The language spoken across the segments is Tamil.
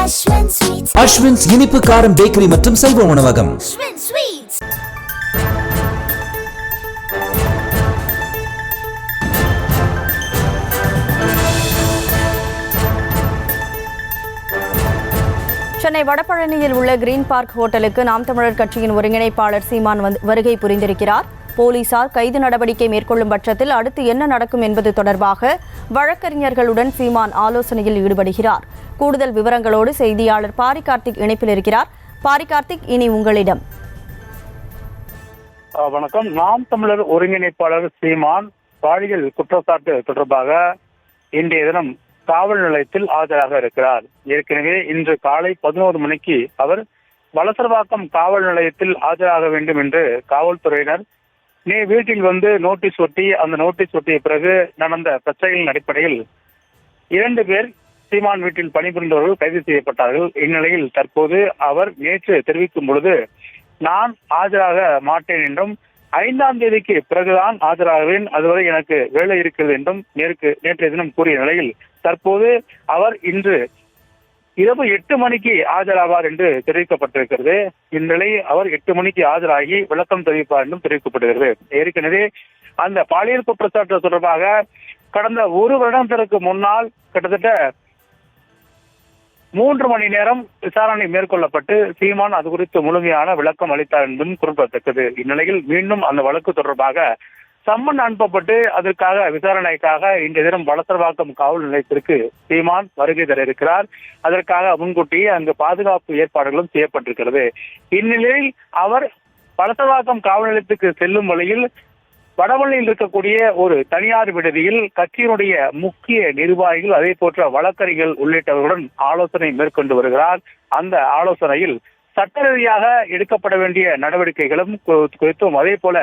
அஸ்வின்ஸ் இனிப்பு காரம் பேக்கரி மற்றும் செல்வ உணவகம். சென்னை வடபழனியில் உள்ள கிரீன் பார்க் ஹோட்டலுக்கு நாம் தமிழர் கட்சியின் ஒருங்கிணைப்பாளர் சீமான் வருகை புரிந்திருக்கிறார். போலீசார் கைது நடவடிக்கை மேற்கொள்ளும் பட்சத்தில் அடுத்து என்ன நடக்கும் என்பது தொடர்பாக வழக்கறிஞர்களுடன் சீமான் ஆலோசனையில் ஈடுபடுகிறார். கூடுதல் விவரங்களோடு செய்தியாளர் பாரி கார்த்திக் இணைப்பில் இருக்கிறார். பாரி கார்த்திக், இனி உங்களிடம். வணக்கம். நாம் தமிழர் ஒருங்கிணைப்பாளர் சீமான் பாலியல் குற்றச்சாட்டு தொடர்பாக இன்றைய தினம் காவல் நிலையத்தில் ஆஜராக இருக்கிறார். ஏற்கனவே இன்று காலை 11 மணிக்கு அவர் வலசரவாக்கம் காவல் நிலையத்தில் ஆஜராக வேண்டும் என்று காவல்துறையினர் வீட்டில் வந்து நோட்டீஸ் ஒட்டி, அந்த நோட்டீஸ் ஒட்டிய பிறகு நடந்த பிரச்சனைகளின் அடிப்படையில் 2 பேர் சீமான் வீட்டில் பணிபுரிந்தவர்கள் கைது செய்யப்பட்டார்கள். இந்நிலையில் தற்போது அவர் நேற்று தெரிவிக்கும் பொழுது, நான் ஆஜராக மாட்டேன் என்றும் 5ஆம் தேதிக்கு பிறகுதான் ஆஜராகுவேன், அதுவரை எனக்கு வேலை இருக்கிறது என்றும் நேற்றைய தினம் கூறிய நிலையில் தற்போது அவர் இன்று இரவு 8 மணிக்கு ஆஜராவார் என்று தெரிவிக்கப்பட்டிருக்கிறது. இந்நிலையில் அவர் 8 மணிக்கு ஆஜராகி விளக்கம் தெரிவிப்பார் என்றும் தெரிவிக்கப்படுகிறது. ஏற்கனவே அந்த பாலியல் குற்றச்சாட்டு தொடர்பாக கடந்த 1 வருடத்திற்கு முன்னால் கிட்டத்தட்ட 3 மணி நேரம் விசாரணை மேற்கொள்ளப்பட்டு சீமான் அது குறித்து முழுமையான விளக்கம் அளித்தார் என்பதும் குறிப்பிடத்தக்கது. இந்நிலையில் மீண்டும் அந்த வழக்கு தொடர்பாக சம்மன் அனுப்பப்பட்டு அதற்காக விசாரணைக்காக இன்றைய தினம் வலசரவாக்கம் காவல் நிலையத்திற்கு சீமான் வருகை தர இருக்கிறார். அதற்காக முன்கூட்டியே அங்கு பாதுகாப்பு ஏற்பாடுகளும் செய்யப்பட்டிருக்கிறது. இந்நிலையில் அவர் வலசரவாக்கம் காவல் நிலையத்துக்கு செல்லும் வழியில் வடபழனியில் இருக்கக்கூடிய ஒரு தனியார் விடுதியில் கட்சியினுடைய முக்கிய நிர்வாகிகள், அதே போன்ற வழக்கறிஞர்கள் உள்ளிட்டவர்களுடன் ஆலோசனை மேற்கொண்டு வருகிறார். அந்த ஆலோசனையில் சட்ட ரீதியாக எடுக்கப்பட வேண்டிய நடவடிக்கைகளும் குறித்தும், அதே போல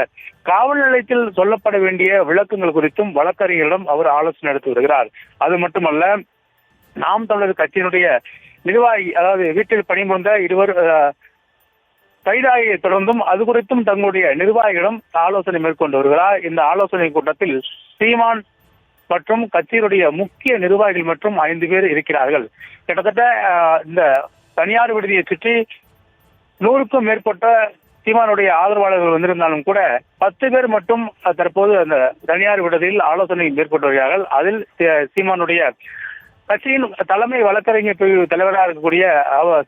காவல் நிலையத்தில் சொல்லப்பட வேண்டிய விளக்கங்கள் குறித்தும் வழக்கறிஞர்களிடம் அவர் ஆலோசனை நடத்தி வருகிறார். அது மட்டுமல்ல, நாம் தமிழர் கட்சியினுடைய நிர்வாகி, அதாவது வீட்டில் பணிபுரிந்த 2 கைதாகியை தொடர்ந்தும் அது குறித்தும் தங்களுடைய நிர்வாகிகளிடம் ஆலோசனை மேற்கொண்டு வருகிறார். இந்த ஆலோசனை கூட்டத்தில் சீமான் மற்றும் கட்சியினுடைய முக்கிய நிர்வாகிகள் மற்றும் 5 பேர் இருக்கிறார்கள். கிட்டத்தட்ட இந்த தனியார் விடுதியை சுற்றி 100க்கும் மேற்பட்ட சீமானுடைய ஆதரவாளர்கள் வந்திருந்தாலும் கூட 10 பேர் மட்டும் தற்போது அந்த தனியார் விடுதியில் ஆலோசனை மேற்கொண்டு வருகிறார்கள். அதில் சீமானுடைய கட்சியின் தலைமை வழக்கறிஞர் பிரிவு தலைவராக இருக்கக்கூடிய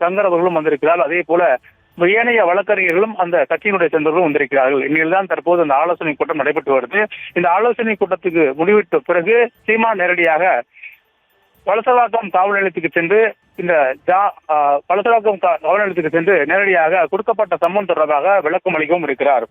சங்கர் அவர்களும் வந்திருக்கிறார். அதே போல ஏனைய வழக்கறிஞர்களும் அந்த கட்சியினுடைய சேர்ந்தவர்களும் வந்திருக்கிறார்கள். இந்நிலையில் தற்போது அந்த ஆலோசனை கூட்டம் நடைபெற்று வருது. இந்த ஆலோசனை கூட்டத்துக்கு முடிவிட்ட பிறகு சீமான் நேரடியாக வலசரவாக்கம் காவல் நிலையத்துக்கு சென்று வலசரவாக்கம் காவல் நிலையத்துக்கு சென்று நேரடியாக கொடுக்கப்பட்ட சம்மன் தொடர்பாக விளக்கம் அளிக்கவும் இருக்கிறார்.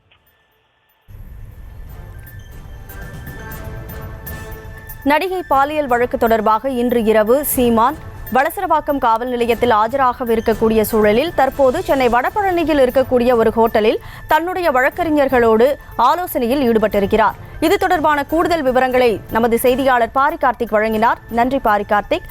நடிகை பாலியல் வழக்கு தொடர்பாக இன்று இரவு சீமான் வலசரவாக்கம் காவல் நிலையத்தில் ஆஜராகவிருக்கக்கூடிய சூழலில் தற்போது சென்னை வடபழனியில் இருக்கக்கூடிய ஒரு ஹோட்டலில் தன்னுடைய வழக்கறிஞர்களோடு ஆலோசனையில் ஈடுபட்டிருக்கிறார். இது தொடர்பான கூடுதல் விவரங்களை நமது செய்தியாளர் பாரி கார்த்திக் வழங்கினார். நன்றி பாரி கார்த்திக்.